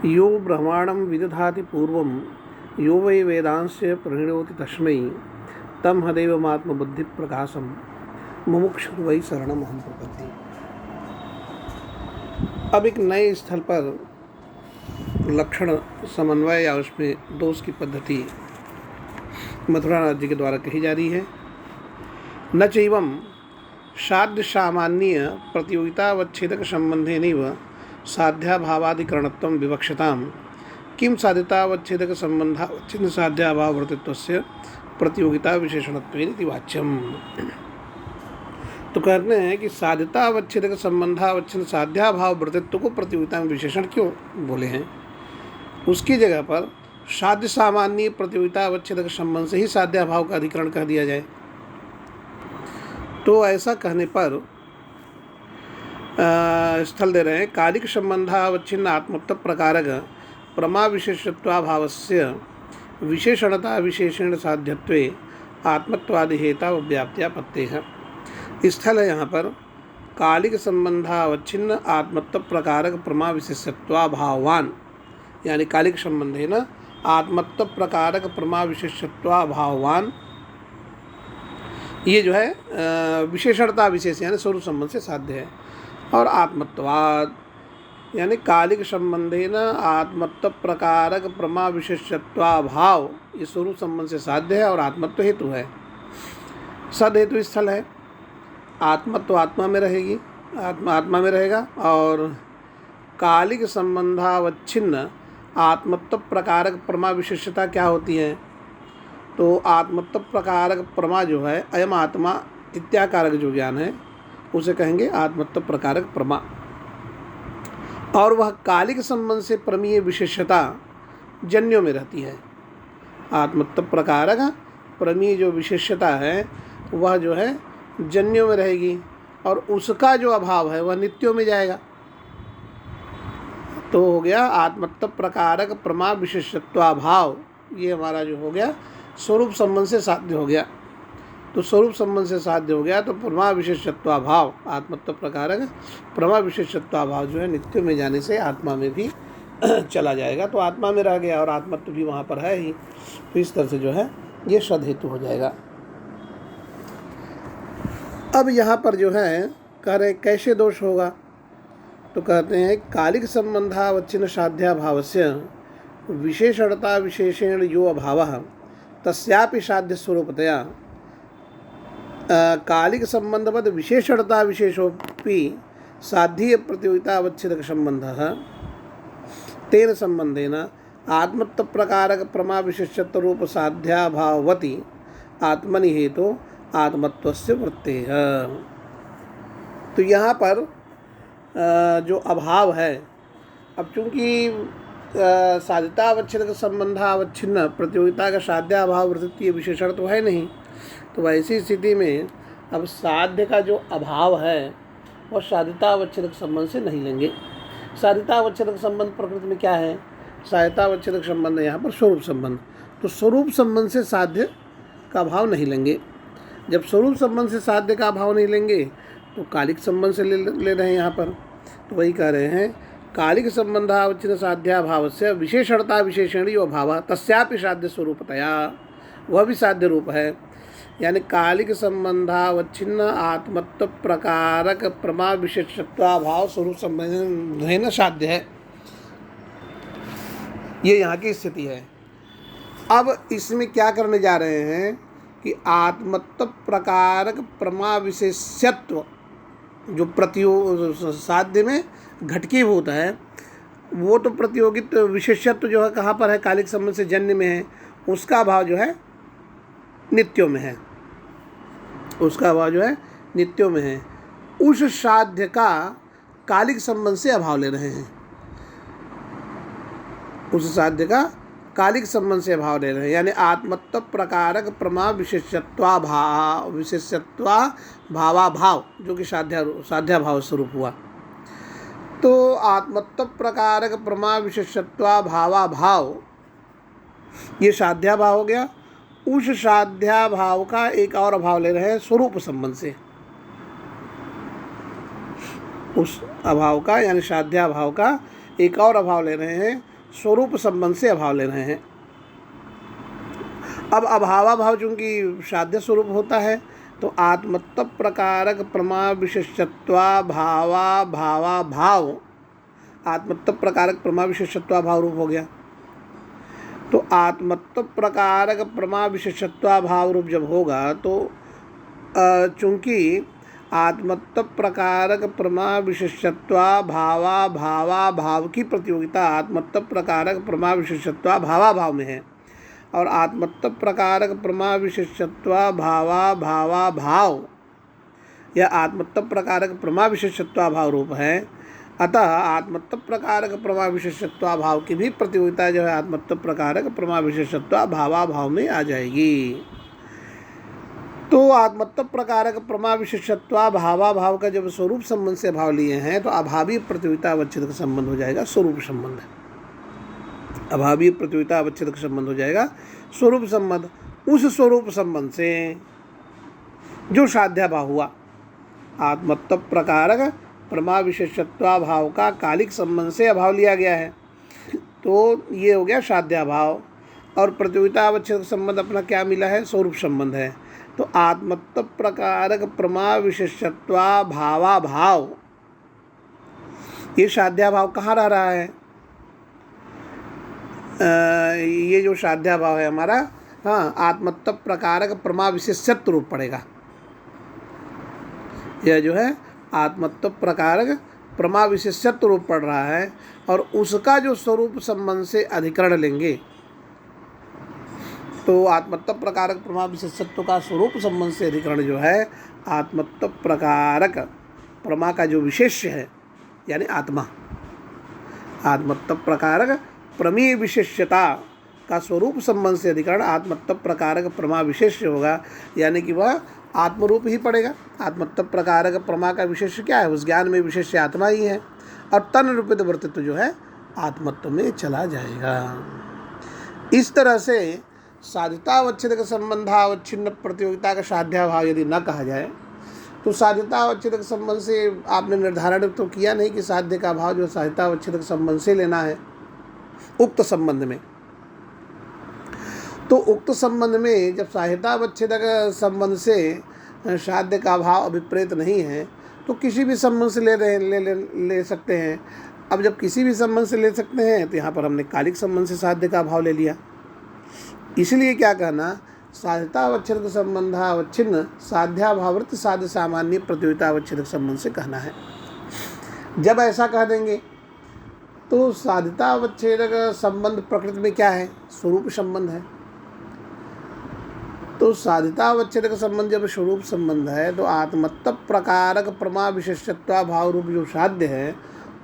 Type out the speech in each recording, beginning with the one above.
यो ब्रह्मांडं विदधाति पूर्वं यो वै वेदांस्य प्रणिनोति तस्मै तम हदेवमात्मबुद्धिप्रकाशं मुमुक्षु वै शरणमहं प्रपद्ये। अब एक नए स्थल पर लक्षण समन्वय या उसमें दोष की पद्धति मथुरा नाथ जी के द्वारा कही जा रही है। न चैवं साध्य सामान्य प्रतियोगितावच्छेदक संबंधेनैव साध्याभावादिकरणत्वं विवक्षताम् किं साध्यतावच्छेदक संबंधावच्छिन्न साध्याभाववर्तित्वस्य प्रतियोगिता विशेषणत्वेन इति वाच्यम्। तो कहते हैं कि साध्यतावच्छेदक संबंधावच्छिन्न साध्याभाववर्तित्व को प्रतियोगिता में विशेषण क्यों बोले हैं। उसकी जगह पर साध्य सामान्य प्रतियोगितावच्छेदक संबंध से ही साध्याभाव का अधिकरण कह दिया जाए। तो ऐसा कहने पर स्थल दे रहे हैं। कालिक संबंधावच्छिन्न आत्मत्व प्रकारक प्रमा विशेषत्वाभावस्य विशेषणता विशेषण साध्यत्वे आत्मत्वादि हेता व्याप्त्यापत्ते है। स्थल है यहाँ पर कालिक संबंधावच्छिन्न आत्मत्व प्रकारक प्रमा विशेषत्वाभावान, यानी कालिक संबंधे न आत्मत्व प्रकारक प्रमा विशेषत्वाभावान, ये जो है विशेषणता विशेष यानी स्वरूप संबंध से साध्य है। और आत्मत्वाद यानी कालिक संबंधे न आत्मत्व प्रकारक प्रमा विशेषत्वाभाव, ये स्वरूप संबंध से साध्य है और आत्मत्व हेतु है। सद हेतु स्थल है। आत्मत्व आत्मा में रहेगी, आत्मा में रहेगा। और कालिक संबंधावच्छिन्न आत्मत्व प्रकारक प्रमा विशेषता क्या होती है। तो आत्मत्व प्रकारक प्रमा जो है अयम आत्मा इत्याकारक जो ज्ञान है उसे कहेंगे आत्मत्व प्रकारक प्रमा। और वह कालिक संबंध से प्रमीय विशेषता जन्यों में रहती है। आत्मत्व प्रकारक प्रमीय जो विशेषता है वह जो है जन्यों में रहेगी और उसका जो अभाव है वह नित्यों में जाएगा। तो हो गया आत्मत्व प्रकारक प्रमा विशेषत्वाभाव, ये हमारा जो हो गया स्वरूप संबंध से साध्य हो गया। तो स्वरूप संबंध से साध्य हो गया तो प्रमा विशेषत्वाभाव आत्मत्व प्रकारक प्रमा विशेषत्वाभाव जो है नित्य में जाने से आत्मा में भी चला जाएगा। तो आत्मा में रह गया और आत्मत्व भी वहाँ पर है ही। तो इस तरह से जो है ये सद हेतु हो जाएगा। अब यहाँ पर जो है कह रहे कैसे दोष होगा। तो कहते हैं कालिक संबंधावच्छिन्न साध्याभावस्य विशेषणता विशेषेण यो अभावः तस्यापि साध्य स्वरूपतया कालिक संबंधवद विशेषणता विशेषोपि साध्य प्रतियोगितावच्छेदक संबंधः तेन संबंधेन आत्मत्व प्रकारक प्रमा विशेषत्व रूप साध्याभाववति आत्मनि हेतु आत्मत्वस्य वृत्तेः। तो यहाँ पर जो अभाव है, अब चूँकि साध्यतावच्छेदक संबंधावच्छिन्न प्रतियोगिता का साध्याभाव वृत्तीय विशेषण तो है नहीं। तो वैसी स्थिति में अब साध्य का जो अभाव है वह साध्यतावच्छेदक संबंध से नहीं लेंगे। साध्यतावच्छेदक संबंध प्रकृति में क्या है। साध्यतावच्छेदक संबंध यहाँ पर स्वरूप संबंध। तो स्वरूप संबंध से साध्य का अभाव नहीं लेंगे। जब स्वरूप संबंध से साध्य का अभाव नहीं लेंगे तो कालिक संबंध से ले रहे हैं यहाँ पर। तो वही कह रहे हैं कालिक संबंधावच्छिन्न साध्याभाव से विशेषणता विशेषणी अभाव तस्यापि साध्य स्वरूपतया, वह भी साध्य रूप है। यानी कालिक संबंधावच्छिन्न आत्मत्व प्रकारक प्रमा विशेषत्वाभाव स्वरूप संबंध साध्य है। ये यहाँ की स्थिति है। अब इसमें क्या करने जा रहे हैं कि आत्मत्व प्रकारक प्रमा विशेषत्व जो साध्य में घटकीभूत है वो तो प्रतियोगित विशेषत्व जो है कहाँ पर है, कालिक संबंध से जन्य में है। उसका अभाव जो है नित्यों में है। उसका अभाव जो है नित्यों में है। उस साध्य का कालिक संबंध से अभाव ले रहे हैं। उस साध्य का कालिक संबंध से अभाव ले रहे हैं। यानी आत्मत्व प्रकारक प्रमा विशेषत्वाभाव जो कि साध्याभाव स्वरूप हुआ। तो आत्मत्व प्रकारक प्रमा विशेषत्वाभाव ये साध्याभाव हो गया। उस साध्याभाव का एक और अभाव ले रहे हैं स्वरूप संबंध से। उस अभाव का यानी साध्याभाव का एक और अभाव ले रहे हैं स्वरूप संबंध से अभाव ले रहे हैं। अब अभावाभाव चूंकि साध्य स्वरूप होता है तो आत्मत्व प्रकारक प्रमा विशेषत्वा भावा भावा भाव आत्मत्व प्रकारक प्रमा विशेषत्वा भाव रूप हो गया। तो आत्मत्व प्रकारक प्रमा विशेषत्वा भाव रूप जब होगा तो चूंकि आत्मत्व प्रकारक प्रमा विशेषत्वा भावा भावा भाव की प्रतियोगिता आत्मत्व प्रकारक प्रमा विशेषत्वा भावा भाव में है और आत्मत्व प्रकारक प्रमा विशेषत्वा भावा भावा भाव यह आत्मत्व प्रकारक प्रमा विशेषत्वा भाव रूप है। अतः आत्मत्व प्रकारक प्रमा विशेषत्वा भाव की भी प्रतियोगिता जो है आत्मत्व प्रकारक प्रमा विशेषत्वा भावा भाव में आ जाएगी। तो आत्मत्व प्रकारक प्रमा विशेषत्वा भावा भाव का जब स्वरूप संबंध से भाव लिए हैं तो अभावी प्रतियोगिता अवच्छेद का संबंध हो जाएगा स्वरूप संबंध। अभावी प्रतियोगिता अवच्छेद का संबंध हो जाएगा स्वरूप संबंध। उस स्वरूप संबंध से जो साध्या भाव हुआ आत्मत्व प्रकारक प्रमा विशेषत्वा भाव का कालिक संबंध से अभाव लिया गया है तो ये हो गया साध्या भाव। और प्रतियोगिता अवच्छेद संबंध अपना क्या मिला है स्वरूप संबंध है। तो आत्मत्व प्रकारक प्रमा विशेषत्वा भावा भाव ये साध्या भाव कहाँ रह रहा है? ये जो साध्या भाव है हमारा हाँ आत्मत्व प्रकारक प्रमा विशेषत्व रूप पड़ेगा। यह जो है आत्मत्व प्रकारक प्रमा विशेषत्व रूप पड़ रहा है और उसका जो स्वरूप संबंध से अधिकरण लेंगे तो आत्मत्व प्रकारक प्रमा विशेषत्व का स्वरूप संबंध से अधिकरण जो है आत्मत्व प्रकारक प्रमा का जो विशेष्य है यानी आत्मा आत्मत्व प्रकारक प्रमेय विशेष्यता का स्वरूप संबंध से अधिकरण आत्मत्व प्रकारक प्रमा विशेष्य होगा यानी कि वह आत्मरूप ही पड़ेगा। आत्मत्व प्रकारक प्रमा का विशेष्य क्या है? उस ज्ञान में विशेष्य आत्मा ही है और तन रूपित वर्तित्व जो है आत्मत्व में चला जाएगा। इस तरह से साध्यतावच्छेदक संबंधावच्छिन्न प्रतियोगिता का साध्याभाव यदि न कहा जाए तो साध्यतावच्छेदक संबंध से आपने निर्धारण तो किया नहीं कि साध्य का भाव जो साध्यतावच्छेदक संबंध से लेना है उक्त संबंध में। तो उक्त संबंध में जब साध्यतावच्छेदक संबंध से साध्य का भाव अभिप्रेत नहीं है तो किसी भी संबंध से ले सकते हैं। अब जब किसी भी संबंध से ले सकते हैं तो यहाँ पर हमने कालिक संबंध से साध्य का भाव ले लिया। इसलिए क्या कहना साध्यतावच्छेदक संबंधावच्छिन्न साध्याभावृत साध्य सामान्य प्रतियोगितावच्छेदक संबंध से कहना है। जब ऐसा कह देंगे तो साध्यतावच्छेदक संबंध प्रकृति में क्या है? स्वरूप संबंध है। तो साध्यतावच्छेदक संबंध जब स्वरूप संबंध है तो आत्मत्व प्रकारक प्रमा विशेषत्वा भाव रूप जो साध्य है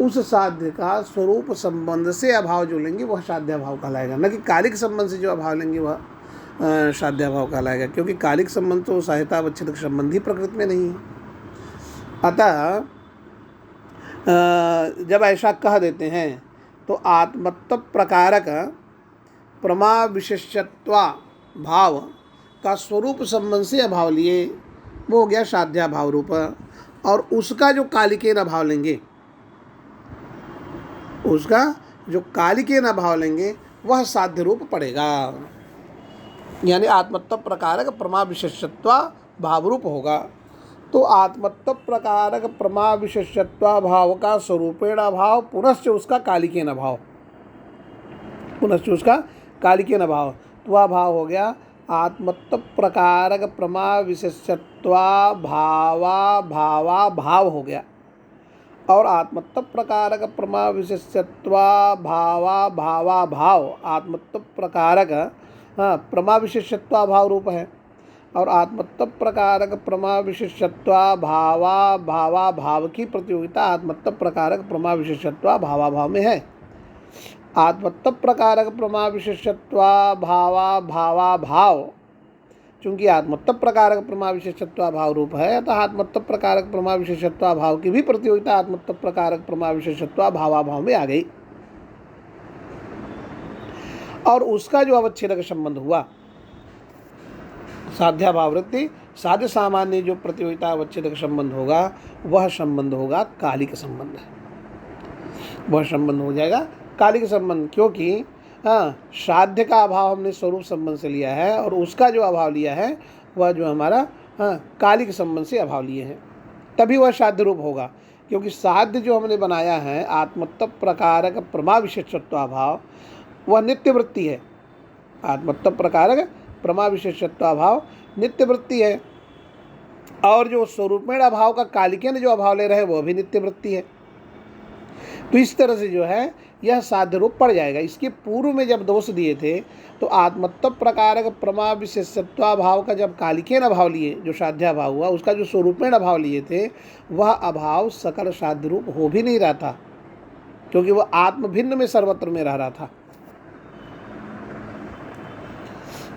उस साध्य का स्वरूप संबंध से अभाव जो लेंगे वह साध्याभाव कहलाएगा, न कि कालिक संबंध से जो अभाव लेंगे वह साध्याभाव कहलाएगा, क्योंकि कालिक संबंध तो साध्यतावच्छेदक संबंध ही प्रकृति में नहीं है। अतः जब ऐसा कह देते हैं तो आत्मत्व प्रकारक प्रमा विशेषत्वा भाव का स्वरूप संबंध से अभाव लिए वो हो गया साध्याभाव रूप और उसका जो कालिकेन अभाव लेंगे उसका जो कालिकेन अभाव लेंगे वह साध्य रूप पड़ेगा यानी आत्मत्व प्रकारक प्रमा विशेषत्वा भाव रूप होगा। तो आत्मत्व प्रकारक प्रमा विशेषत्वा भाव का स्वरूपेण अभाव पुनश्च उसका कालिकेन अभाव तो वह भाव हो गया आत्मत्व प्रकारक प्रमा विशेषत्वा भावा भावा भाव हो गया और आत्मत्व प्रकारक प्रमा विशेषत्वा भावा भावा भाव आत्मत्व प्रकारक प्रमा विशेषत्वा भाव रूप है और आत्मत्व प्रकारक प्रमा विशेषत्वा भावा भावा भाव की प्रतियोगिता आत्मत्व प्रकारक प्रमा विशेषत्वा भावा भाव में है। आत्मत्व प्रकारक प्रमा विशेषत्वा भावा भावा भाव चूँकि आत्मत्व प्रकारक प्रमा विशेषत्वा भाव रूप है अतः आत्मत्व प्रकारक प्रमा विशेषत्वा भाव की भी प्रतियोगिता आत्मत्व प्रकारक प्रमा विशेषत्वा भावा भाव में आ गई और उसका जो अवच्छेदक संबंध हुआ साध्याभाववृत्ति साध्य सामान्य जो प्रतियोगिता अवच्छेदक संबंध होगा वह संबंध होगा कालिक संबंध, वह संबंध हो जाएगा कालिक संबंध, क्योंकि साध्य का अभाव हमने स्वरूप संबंध से लिया है और उसका जो अभाव लिया है वह जो हमारा कालिक संबंध से अभाव लिए हैं, तभी वह साध्य रूप होगा। क्योंकि साध्य जो हमने बनाया है आत्मत्व प्रकारक प्रमा विशेषत्वाभाव, वह नित्य वृत्ति है। आत्मत्व प्रकारक प्रमा विशेषत्वाभाव नित्य वृत्ति है, और जो स्वरूपेण अभाव का कालिके ने जो अभाव ले रहे हैं वह भी नित्य वृत्ति है। तो इस तरह से जो है यह साध्य रूप पड़ जाएगा। इसके पूर्व में जब दोष दिए थे तो आत्मत्व प्रकारक प्रमा विशेषत्वाभाव का जब कालिकेन अभाव लिए, जो साध्याभाव हुआ, उसका जो स्वरूपेण अभाव लिए थे वह अभाव सकल साध्य रूप हो भी नहीं रहा था, क्योंकि वह आत्म भिन्न में सर्वत्र में रह रहा था।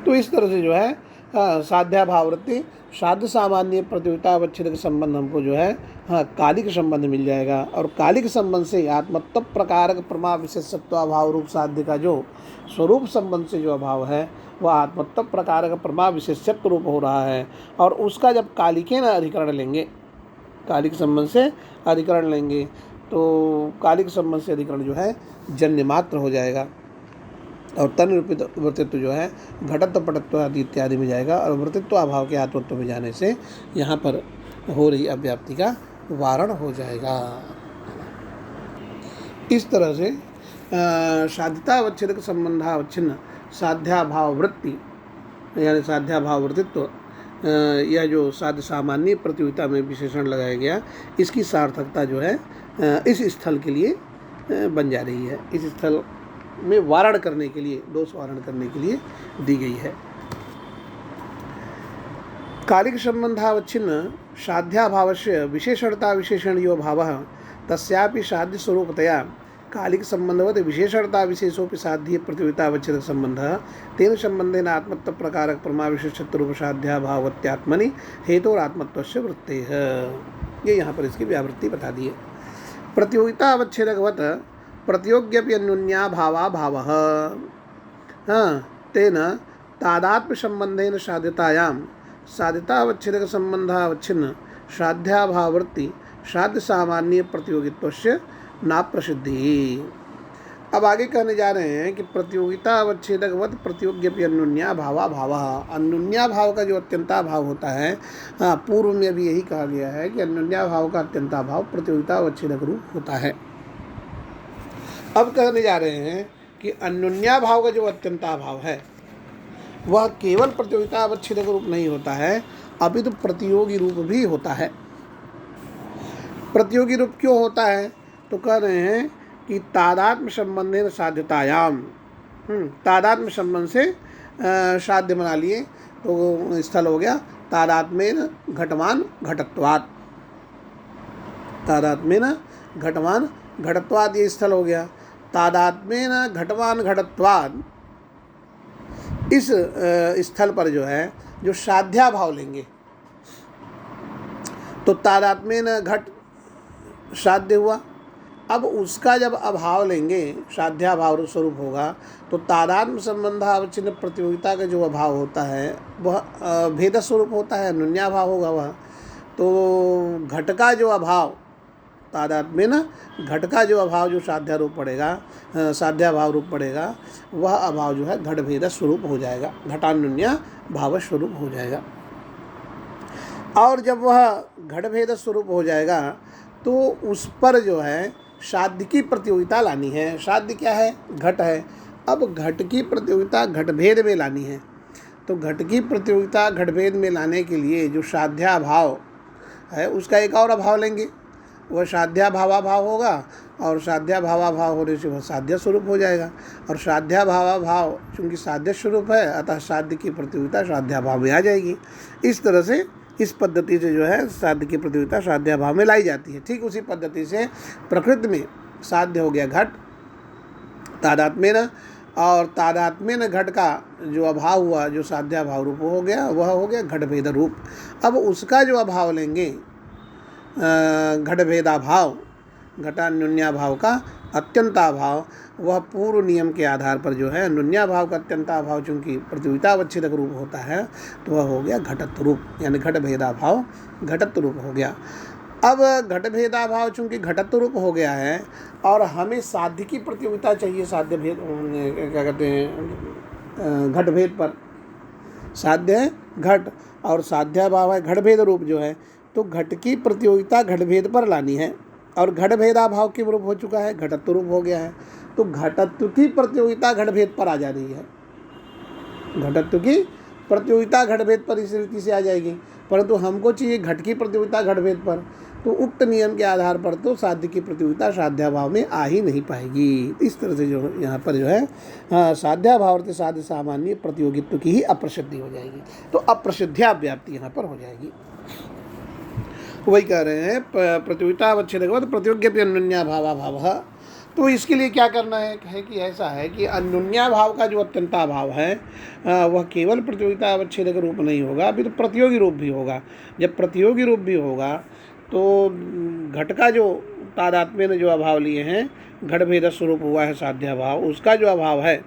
तो इस तरह से जो है साध्याभाववृत्ति साध्य सामान्य प्रतियोगिता अवच्छेद संबंध हमको जो है कालिक संबंध मिल जाएगा, और कालिक संबंध से आत्मत्व प्रकारक प्रमा विशेषत्वाभाव रूप साध्य का जो स्वरूप संबंध से जो अभाव है वह आत्मत्व प्रकारक प्रमा विशेषत्व रूप हो रहा है। और उसका जब कालिके न अधिकरण लेंगे, कालिक संबंध से अधिकरण लेंगे, तो कालिक संबंध से अधिकरण जो है जन्य मात्र हो जाएगा, और तन रूपित वृत्तित्व जो है घटत्व पटत्व आदि इत्यादि में जाएगा, और वृत्तित्व अभाव के आत्मत्व में जाने से यहाँ पर हो रही अव्याप्ति का वारण हो जाएगा। इस तरह से साध्यतावच्छेदक संबंधावच्छिन्न साध्याभाव वृत्ति यानी साध्याभाव वृत्तित्व, यह जो साध्य सामान्य प्रतियोगिता में विशेषण लगाया गया, इसकी सार्थकता जो है इस स्थल के लिए बन जा रही है। इस स्थल में वारण करने के लिए, दोष वारण करने के लिए दी गई है। कालिक संबंधावच्छिन्न साध्याभावस्य विशेषणता विशेषणीयो भावः तस्यापि साध्य स्वरूपतया कालिक संबंधवत विशेषणता विशेषोपि साध्य प्रतियोगितावच्छेद संबंधः तेन संबंधेन आत्मत्व प्रकारक प्रमा विशेषत्व रूप साध्याभावत्यात्मनि हेतोरात्मत्वस्य वृत्तेः। ये यहाँ पर इसकी व्यावृत्ति बता दी है। प्रतियोगितावच्छेदकवत प्रतियोग्यपि अन्योन्या भावा भावः तेन तादात्म्य संबंधेन साध्यतायां साध्यतावच्छेदक संबंधावच्छिन्न साध्याभाववृत्ति साध्य सामान्य प्रतियोगित्वस्य ना प्रसिद्धि। अब आगे कहने जा रहे हैं कि प्रतियोगितावच्छेदकवत प्रतियोग्यपि अन्योन्या भावा भावः, अन्योन्या भाव का जो अत्यंता भाव होता है, पूर्व में भी यही कहा गया है कि अन्योन्या भाव का अत्यंता भाव प्रतियोगितावच्छेदक रूप होता है। अब कहने जा रहे हैं कि अन्योन्या भाव का जो अत्यंता भाव है वह केवल प्रतियोगिता अवच्छेदक रूप नहीं होता है, अपितु प्रतियोगी रूप भी होता है। प्रतियोगी रूप क्यों होता है? तो कह रहे हैं कि तादात्म्य संबंधेन साध्यतायाम, तादात्म्य संबंध से साध्य बना लिए तो स्थल हो गया तादात्म्येन घटमान घटत्वात्, तादात्म्येन घटमान घटत्वात् ये स्थल हो गया। तादात्म्येन घटमान घटत्वात् इस स्थल पर जो है जो साध्याभाव लेंगे, तो तादात्म्येन घट साध्य हुआ। अब उसका जब अभाव लेंगे साध्याभाव स्वरूप होगा, तो तादात्म्य संबंधावच्छिन्न प्रतियोगिता का जो अभाव होता है वह भेद स्वरूप होता है, अन्योन्याभाव होगा वह। तो घट का जो अभाव तादात्म्येन घट का जो अभाव जो साध्या रूप पड़ेगा, साध्याभाव रूप पड़ेगा, वह अभाव जो है घट भेद स्वरूप हो जाएगा, घटान्योन्या भाव स्वरूप हो जाएगा। और जब वह घट भेद स्वरूप हो जाएगा तो उस पर जो है साध्य की प्रतियोगिता लानी है। साध्य क्या है? घट है। अब घट की प्रतियोगिता घट भेद में लानी है, तो घट की प्रतियोगिता घट भेद में लाने के लिए जो साध्याभाव है उसका एक और अभाव लेंगे, वह साध्याभावाभाव होगा, और साध्याभावाभाव होने से वह साध्य स्वरूप हो जाएगा। और साध्याभावाभाव चूँकि साध्य स्वरूप है, अतः साध्य की प्रतियोगिता साध्याभाव में आ जाएगी। इस तरह से इस पद्धति से जो है साध्य की प्रतियोगिता साध्याभाव में लाई जाती है। ठीक उसी पद्धति से प्रकृति में साध्य हो गया घट तादात्म्येन, और तादात्म्येन घट का जो अभाव हुआ जो साध्याभाव रूप हो गया वह हो गया घट भेद रूप। अब उसका जो अभाव लेंगे घट भेदाभाव, घटान्योन्याभाव का अत्यंताभाव, वह पूर्व नियम के आधार पर जो है अन्योन्याभाव का अत्यंताभाव चूँकि प्रतियोगितावच्छेदक रूप होता है तो वह हो गया घटत्व रूप, यानी घट भेदाभाव घटत्व रूप हो गया। अब घट भेदाभाव चूँकि घटत्व रूप हो गया है और हमें साध्य की प्रतियोगिता चाहिए, साध्य भेद क्या कहते हैं घट भेद पर। साध्य है घट और साध्याभाव है घट भेद रूप जो है, तो घट की प्रतियोगिता घट भेद पर लानी है, और घट भेदाभाव के रूप हो चुका है, घटत्व रूप हो गया है, तो घटत्व की प्रतियोगिता घट भेद पर आ जा रही है। घटत्व की प्रतियोगिता घट भेद पर इस रीति से आ जाएगी, परंतु हमको चाहिए घट की प्रतियोगिता घट भेद पर, तो उक्त नियम के आधार पर तो साध्य की प्रतियोगिता साध्याभाव में आ ही नहीं पाएगी। इस तरह से जो यहाँ पर जो है साध्याभाव अर्थ साध्य सामान्य प्रतियोगित्व की ही अप्रसिद्धि हो जाएगी, तो अप्रसिद्ध्या व्याप्ति यहाँ पर हो जाएगी। वही कह रहे हैं प्रतियोगिता अवच्छेदकवत् प्रतियोग्यपि अन्योन्याभावाभावः। तो इसके लिए क्या करना है कि ऐसा है कि अन्योन्याभाव का जो अत्यंताभाव है वह केवल प्रतियोगिता अवच्छेदक रूप नहीं होगा, अभी तो प्रतियोगी रूप भी होगा। जब प्रतियोगी रूप भी होगा तो घट का जो तादात्म्य ने जो अभाव लिए हैं, घट भेद स्वरूप हुआ है साध्याभाव, उसका जो अभाव है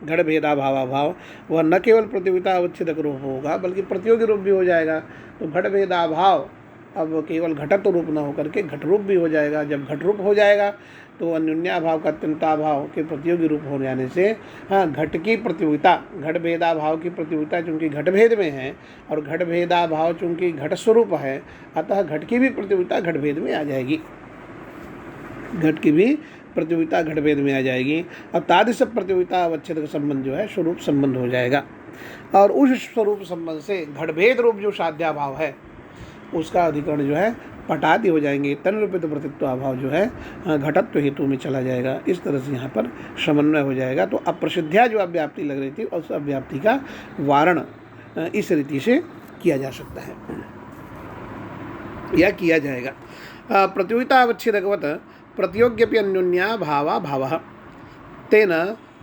घट भेदाभावाभाव, वह न केवल प्रतियोगिता अवच्छेदक रूप होगा बल्कि प्रतियोगी रूप भी हो जाएगा। तो घट भेदाभाव अब केवल घटत्व रूप न होकर के घट रूप भी हो जाएगा। जब घट रूप हो जाएगा तो अन्योन्याभाव का अत्यंताभाव के प्रतियोगी रूप हो जाने से घट की प्रतियोगिता घट भेदाभाव की प्रतियोगिता चूँकि घट भेद में है और घट भेदाभाव चूँकि घट स्वरूप है, अतः घट की भी प्रतियोगिता घट भेद में आ जाएगी। घट की भी प्रतियोगिता घट भेद में आ जाएगी और तादृश प्रतियोगिता अवच्छेद का संबंध जो है स्वरूप संबंध हो जाएगा, और उस स्वरूप संबंध से घट भेद रूप जो साध्याभाव है उसका अधिकरण जो है पटादि हो जाएंगे। तन्निरूपित प्रतित्व अभाव जो है घटत्व हेतु में चला जाएगा। इस तरह से यहाँ पर समन्वय हो जाएगा। तो अप्रसिद्ध्या जो अव्याप्ति लग रही थी उस अव्याप्ति का वारण इस रीति से किया जा सकता है या किया जाएगा। प्रतियोगिता अवच्छेदकवत् प्रतियोग्यपि अन्योन्या भावा भावः तेन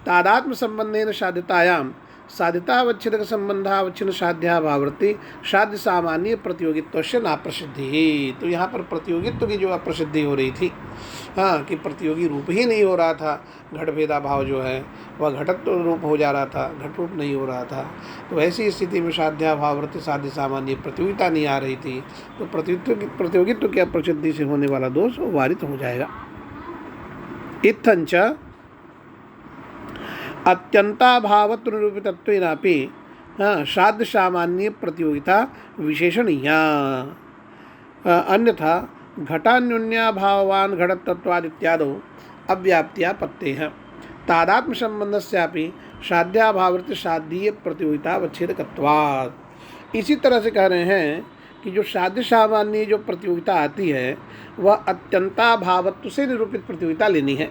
तादात्म संबंधेन साध्यतायां साध्यतावच्छेदक संबंधावच्छिन्न साध्याभाववृत्ति साध्य सामान्य प्रतियोगित्व से नाप्रसिद्धि। तो यहाँ पर प्रतियोगित्व की जो अप्रसिद्धि हो रही थी कि प्रतियोगी रूप ही नहीं हो रहा था, घट भेदाभाव जो है वह घटत्व रूप हो जा रहा था, घट रूप नहीं हो रहा था। तो ऐसी स्थिति में साध्याभाववृत्ति साध्य सामान्य प्रतियोगिता नहीं आ रही थी, तो प्रतियोगित्व की अप्रसिद्धि से होने वाला दोष वारित हो जाएगा। इत्थंच अत्यंताभावत्व निरूपितत्वेनापि साध्य सामान्य प्रतियोगिता विशेषणीया, अन्यथा घटान्योन्याभावान् घटतत्वाद इत्यादो अव्याप्त्यापत्तेः तादात्म्य संबंधस्यापि साध्याभाववृत्ति साध्य प्रतियोगिता अवच्छेदकत्वात्। इसी तरह से कह रहे हैं कि जो साध्य सामान्य जो प्रतियोगिता आती है वह अत्यंताभावत्व से निरूपित प्रतियोगिता लेनी है,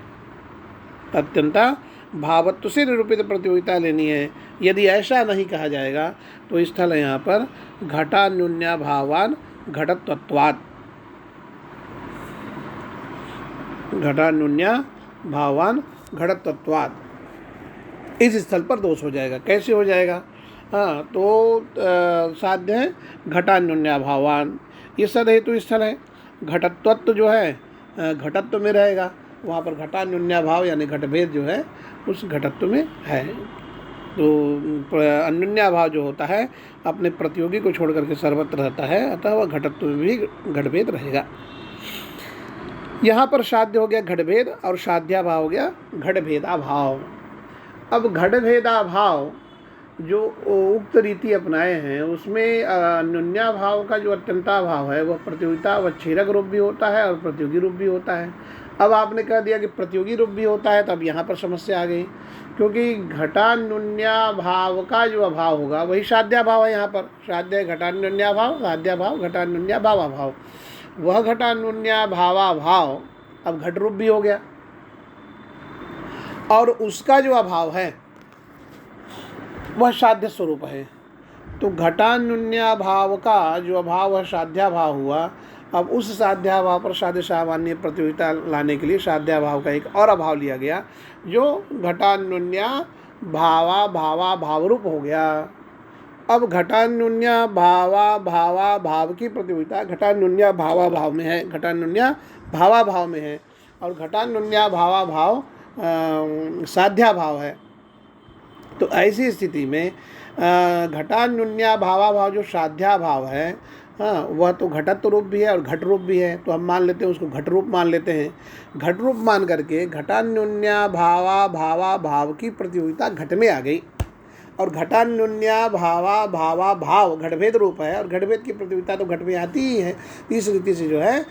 अत्यंता भावत्व से निरूपित प्रतियोगिता लेनी है। यदि ऐसा नहीं कहा जाएगा तो स्थल है यहाँ पर घटान्योन्याभावान् घटत्वात्, घटान्योन्याभावान् घटत्वात्, इस स्थल पर दोष हो जाएगा। कैसे हो जाएगा? तो साध्य है घटान्योन्याभावान्, ये सद हेतु स्थल है। घटत्वत्व जो है घटत्व में रहेगा, वहाँ पर घटान्योन्याभाव यानी घटभेद जो है उस घटत्व में है। तो अन्योन्याभाव जो होता है अपने प्रतियोगी को छोड़ करके सर्वत्र रहता है, अतः वह घटत्व में भी घटभेद रहेगा। यहाँ पर साध्य हो गया घटभेद और साध्याभाव हो गया घटभेदाभाव। अब घटभेदाभाव जो उक्त रीति अपनाए हैं उसमें अन्योन्याभाव का जो अत्यंताभाव है वह प्रतियोगिता अवच्छेदक रूप भी होता है और प्रतियोगी रूप भी होता है। अब आपने कह दिया कि प्रतियोगी रूप भी होता है, तो अब यहाँ पर समस्या आ गई, क्योंकि घटान्योन्याभाव का जो अभाव होगा वही साध्याभाव है। यहाँ पर साध्य घटान्योन्याभाव, साध्याभाव घटान्योन्याभावाभाव, वह घटान्योन्याभावाभाव अब घट रूप भी हो गया और उसका जो अभाव है वह साध्य स्वरूप है। तो घटान्योन्याभाव का जो अभाव है साध्याभाव हुआ। अब उस साध्याभाव पर साध्य सामान्य प्रतियोगिता लाने के लिए साध्याभाव का एक और अभाव लिया गया जो घटान्योन्याभावाभाव रूप हो गया। अब घटान्योन्याभावाभाव की प्रतियोगिता घटान्योन्याभावाभाव में है, घटान्योन्याभावाभाव में है, और घटान्योन्याभावाभाव साध्याभाव है। तो ऐसी स्थिति में घटान्योन्याभावाभाव जो साध्याभाव है हाँ, वह तो घटत्व रूप भी है और घट रूप भी है, तो हम मान लेते हैं उसको घट रूप मान लेते हैं। घट रूप मान करके घटान्योन्या भावा भावा भाव की प्रतियोगिता घट में आ गई, और घटान्योन्या भावा भावा भाव घटभेद रूप है, और घटभेद की प्रतियोगिता तो घट में आती ही है। इस रीति से जो है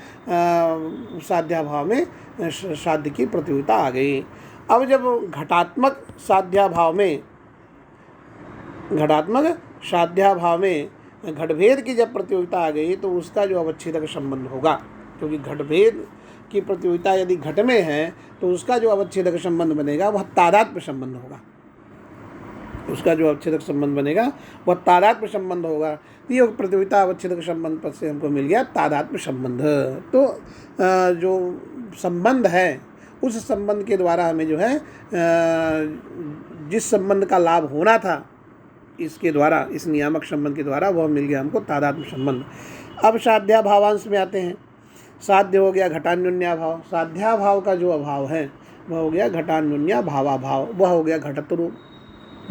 साध्याभाव में साध्य की प्रतियोगिता आ गई। अब जब घटात्मक साध्याभाव में घटभेद की जब प्रतियोगिता आ गई तो उसका जो अवच्छेदक संबंध होगा, क्योंकि घटभेद की प्रतियोगिता यदि घट में है तो उसका जो अवच्छेदक संबंध बनेगा वह तादात्म्य संबंध होगा। उसका जो अवच्छेदक संबंध बनेगा वह तादात्म्य संबंध होगा। तो ये प्रतियोगिता अवच्छेदक संबंध पद से हमको मिल गया तादात्म्य संबंध। तो जो संबंध है उस संबंध के द्वारा हमें जो है जिस संबंध का लाभ होना था इसके द्वारा, इस नियामक संबंध के द्वारा, वह मिल गया हमको तादात्म्य संबंध। अब साध्याभावांश में आते हैं। साध्य हो गया घटान्योन्या भाव, साध्याभाव का जो अभाव है वह हो गया घटान्योन्या भावाभाव, वह हो गया घटत्व रूप।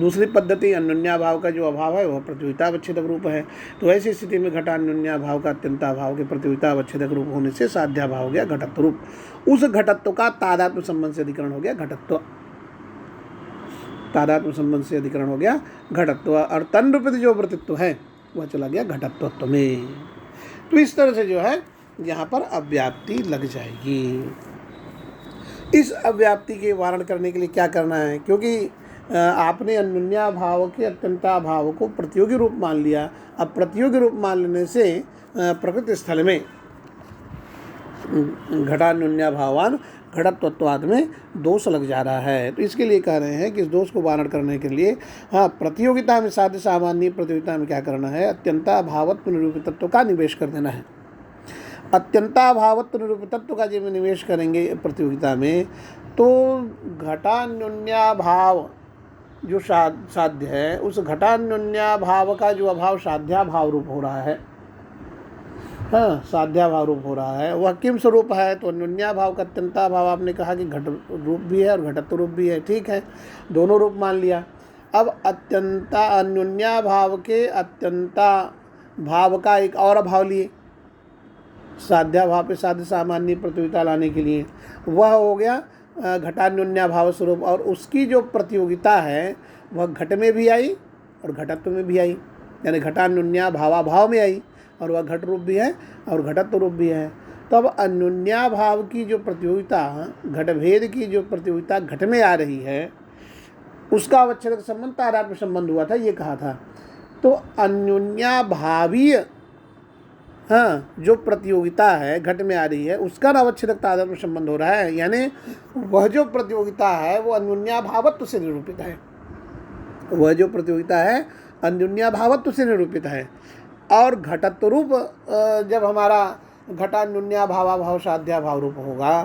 दूसरी पद्धति अन्योन्या भाव का जो अभाव है वह प्रतियोगिता अवच्छेदक रूप है। तो ऐसी स्थिति में घटान्योन्या भाव का अत्यंता भाव के प्रतियोगिता अवच्छेदक रूप होने से साध्याभाव हो गया घटत्व रूप। उस घटत्व का तादात्म्य संबंध से अधिकरण हो गया घटत्व, तादात्म्य संबंध से अधिकरण हो गया घटत्व, और तन रूपित जो वृत्तित्व है वह चला गया घटत्वत्व में। तो इस तरह से जो है यहाँ पर अव्याप्ति लग जाएगी। इस अव्याप्ति के वारण करने के लिए क्या करना है, क्योंकि आपने अन्योन्या भाव के अत्यंता भाव को प्रतियोगी रूप मान लिया। अब प्रतियोगी रूप मान लेने से प्रकृति स्थल में घटान्योन्या भावान घटत्वत्वाद में दोष लग जा रहा है। तो इसके लिए कह रहे हैं कि इस दोष को वारण करने के लिए प्रतियोगिता में साध्य सामान्य प्रतियोगिता में क्या करना है, अत्यंता भावत्व निरूपितत्व का निवेश कर देना है। अत्यंता भावत्व निरूपितत्व का जब निवेश करेंगे प्रतियोगिता में तो घटान्योन्या भाव जो साध्य है उस घटान्योन्या भाव का जो अभाव साध्याभाव रूप हो रहा है, हाँ साध्याभाव रूप हो रहा है, वह किम स्वरूप है, तो अन्योन्या भाव का अत्यंता भाव आपने कहा कि घट रूप भी है और घटत्व रूप भी है, ठीक है, दोनों रूप मान लिया। अब अत्यंता अन्योन्या भाव के अत्यंता भाव का एक और अभाव लिए साध्याभाव पे साध्य सामान्य प्रतियोगिता लाने के लिए, वह हो गया घटान्योन्या भाव स्वरूप, और उसकी जो प्रतियोगिता है वह घट में भी आई और घटत्व में भी आई, यानी घटान्योन्या भावाभाव में आई और वह घट रूप भी है और घटत्व रूप भी है। तब अन्योन्या भाव की जो प्रतियोगिता, घटभेद की जो प्रतियोगिता घट में आ रही है उसका अवच्छेदक संबंध तादात्म्य संबंध हुआ था, ये कहा था। तो अन्योन्या भावीय जो प्रतियोगिता है घट में आ रही है उसका अवच्छेदक तादात्म्य संबंध हो रहा है, यानी वह जो प्रतियोगिता है वो अन्योन्या भावत्व से निरूपित है, वह जो प्रतियोगिता है अन्योन्या भावत्व से निरूपित है। और घटत्व रूप जब हमारा घटान्योन्या भावाभाव साध्याभाव रूप होगा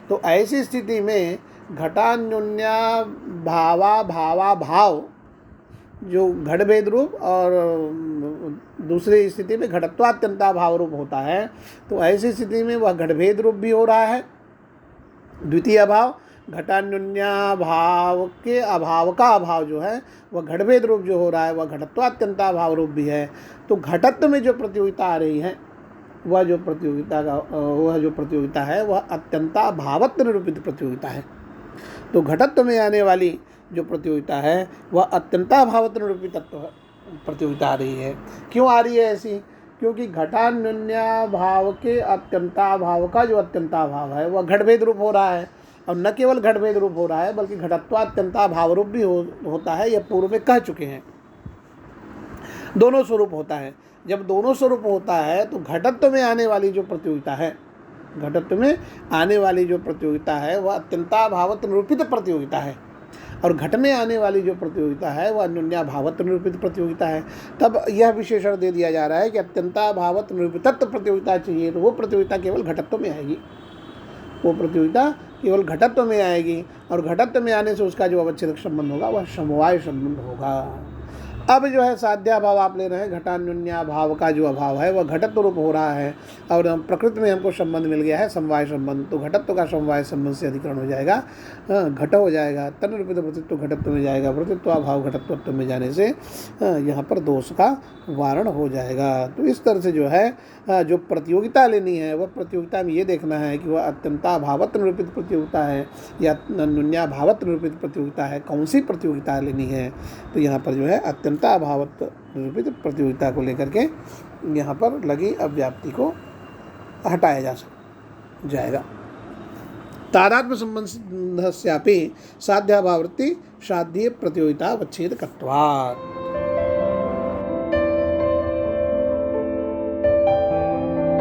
तो ऐसी स्थिति में घटान्योन्या भावाभाव जो घटभेद रूप और दूसरी स्थिति में घटत्वात्यंता भाव रूप होता है, तो ऐसी स्थिति में वह घटभेद रूप भी हो रहा है। द्वितीय अभाव घटान्योन्या भाव के अभाव का अभाव जो है वह घटभेद रूप जो हो रहा है वह घटत्वात्यंता भाव रूप भी है। तो घटत्व में जो प्रतियोगिता आ रही है वह जो प्रतियोगिता है वह अत्यंता भावत्व निरूपित प्रतियोगिता है। तो घटत्व में आने वाली जो प्रतियोगिता है वह अत्यंता भावत्व निरूपित प्रतियोगिता आ रही है। क्यों आ रही है ऐसी, क्योंकि घटान्योन्या भाव के अत्यंता भाव का जो अत्यंता भाव है वह घटभेद रूप हो रहा है, और न केवल घटभेद रूप हो रहा है बल्कि घटत्वात्यंता भाव रूप भी होता है। यह पूर्व में कह चुके हैं, दोनों स्वरूप होता है। जब दोनों स्वरूप होता है तो घटत्व में आने वाली जो प्रतियोगिता है, घटत्व में आने वाली जो प्रतियोगिता है वह अत्यंता भावत्व निरूपित प्रतियोगिता है, और घट में आने वाली जो प्रतियोगिता है वह अन्योन्या भावत्व निरूपित प्रतियोगिता है। तब यह विशेषण दे दिया जा रहा है कि अत्यंता भावत्व निरूपितत्व प्रतियोगिता चाहिए तो वो प्रतियोगिता केवल घटत्व में आएगी, वो प्रतियोगिता केवल घटत्व में आएगी, और घटत्व में आने से उसका जो अवच्छेदक संबंध होगा वह समवाय संबंध होगा। अब जो है साध्याभाव आप ले रहे हैं, घटान्योन्या भाव का जो अभाव है वह घटत्व रूप हो रहा है, और प्रकृति में हमको संबंध मिल गया है समवाय संबंध, तो घटत्व का समवाय संबंध से अधिकरण हो जाएगा, घट हो जाएगा, तन रूपित प्रतित्व घटत्व में जाएगा, प्रतित्वाभाव घटत्व में जाने से यहाँ पर दोष का वारण हो जाएगा। तो इस तरह से जो है जो प्रतियोगिता लेनी है वह प्रतियोगिता में ये देखना है कि वह अत्यंताभावत्व निरूपित प्रतियोगिता है या न्यून्याभावत्व निरूपित प्रतियोगिता है, कौन सी प्रतियोगिता लेनी है। तो यहाँ पर जो है अत्यंताभावत्व निरूपित प्रतियोगिता को लेकर के यहाँ पर लगी अव्याप्ति को हटाया जाएगा। तादात्म्य संबंधस्यापि साध्याभाववृत्ति साध्य प्रतियोगिता अवच्छेदकत्वात्।